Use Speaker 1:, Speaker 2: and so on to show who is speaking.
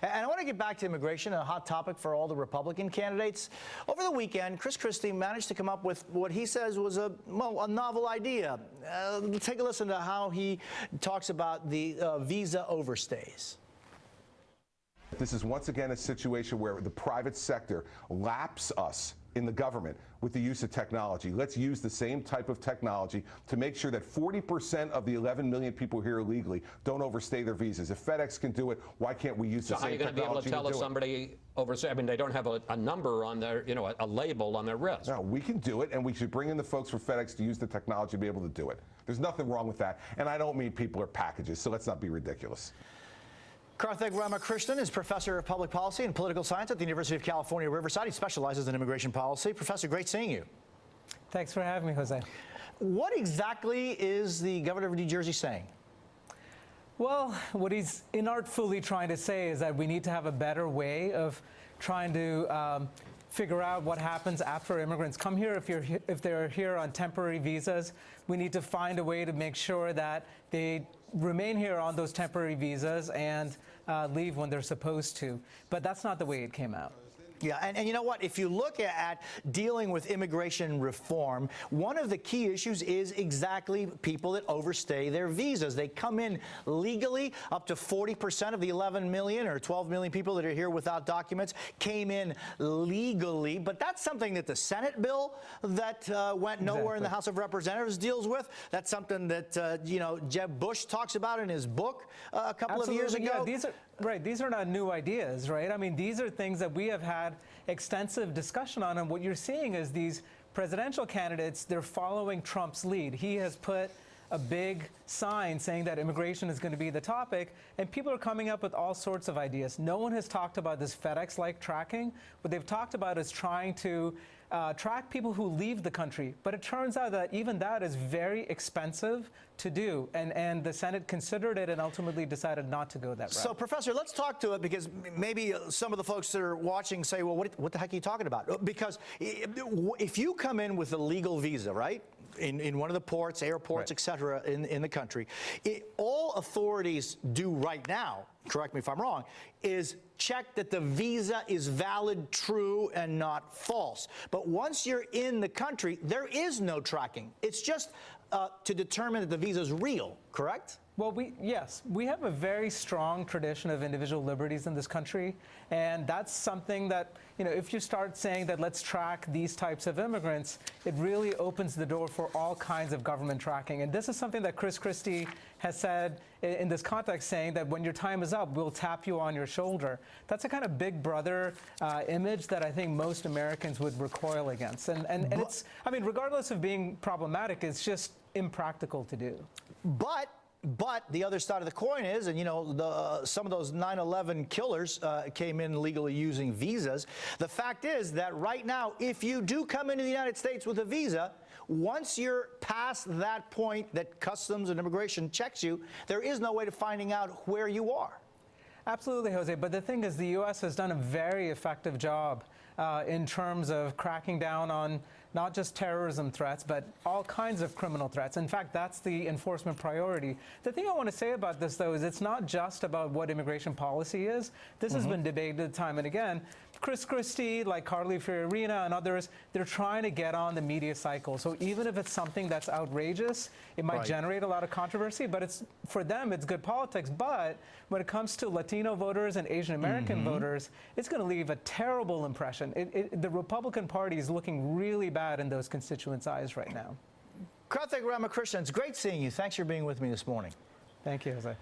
Speaker 1: And I want to get back to immigration, a hot topic for all the Republican candidates. Over the weekend, Chris Christie managed to come up with what he says was a novel idea. Take a listen to how he talks about the visa overstays.
Speaker 2: This is once again a situation where the private sector laps us in the government with the use of technology. Let's use the same type of technology to make sure that 40% of the 11 million people here illegally don't overstay their visas. If FedEx can do it, why can't we use the same technology to do it?
Speaker 3: So how are you going to be able to tell if somebody overstays? I mean, they don't have a number on their, a label on their wrist.
Speaker 2: No, we can do it, and we should bring in the folks for FedEx to use the technology to be able to do it. There's nothing wrong with that, and I don't mean people are packages, so let's not be ridiculous.
Speaker 1: Karthik Ramakrishnan is professor of public policy and political science at the University of California, Riverside. He specializes in immigration policy. Professor, great seeing you.
Speaker 4: Thanks for having me, Jose.
Speaker 1: What exactly is the governor of New Jersey saying?
Speaker 4: Well, what he's inartfully trying to say is that we need to have a better way of trying to figure out what happens after immigrants come here. If they're here on temporary visas, we need to find a way to make sure that they remain here on those temporary visas and leave when they're supposed to. But that's not the way it came out.
Speaker 1: Yeah, and you know what? If you look at dealing with immigration reform, one of the key issues is exactly people that overstay their visas. They come in legally. Up to 40% of the 11 million or 12 million people that are here without documents came in legally. But that's something that the Senate bill that went nowhere in the House of Representatives deals with. That's something that, Jeb Bush talks about in his book a couple of years ago.
Speaker 4: Yeah, these are not new ideas, right? I mean, these are things that we have had extensive discussion on, and what you're seeing is these presidential candidates, they're following Trump's lead. He has put a big sign saying that immigration is going to be the topic, and people are coming up with all sorts of ideas. No one has talked about this FedEx-like tracking. What they've talked about is trying to track people who leave the country. But it turns out that even that is very expensive to do. And the Senate considered it and ultimately decided not to go that route.
Speaker 1: So, Professor, let's talk to it, because maybe some of the folks that are watching say, well, what the heck are you talking about? Because if you come in with a legal visa, right, in one of the ports, airports, et cetera, in the country, all authorities do right now, correct me if I'm wrong, is check that the visa is valid, true, and not false. But once you're in the country, there is no tracking. It's just to determine that the visa is real, correct?
Speaker 4: Well, yes, we have a very strong tradition of individual liberties in this country, and that's something that, if you start saying that let's track these types of immigrants, it really opens the door for all kinds of government tracking. And this is something that Chris Christie has said in this context, saying that when your time is up, we'll tap you on your shoulder. That's a kind of big brother image that I think most Americans would recoil against. And it's, I mean, regardless of being problematic, it's just impractical to do.
Speaker 1: But the other side of the coin is, and some of those 9/11 killers came in legally using visas. The fact is that right now, if you do come into the United States with a visa, once you're past that point that Customs and Immigration checks you, there is no way to finding out where you are.
Speaker 4: Absolutely, Jose. But the thing is, the U.S. has done a very effective job in terms of cracking down on not just terrorism threats, but all kinds of criminal threats. In fact, that's the enforcement priority. The thing I want to say about this, though, is it's not just about what immigration policy is. This has been debated time and again. Chris Christie, like Carly Fiorina and others, they're trying to get on the media cycle. So even if it's something that's outrageous, it might generate a lot of controversy, but for them, it's good politics. But when it comes to Latino voters and Asian American voters, it's going to leave a terrible impression. The Republican Party is looking really bad in those constituents' eyes right now.
Speaker 1: Karthik Ramakrishnan, it's great seeing you. Thanks for being with me this morning.
Speaker 4: Thank you, Jose.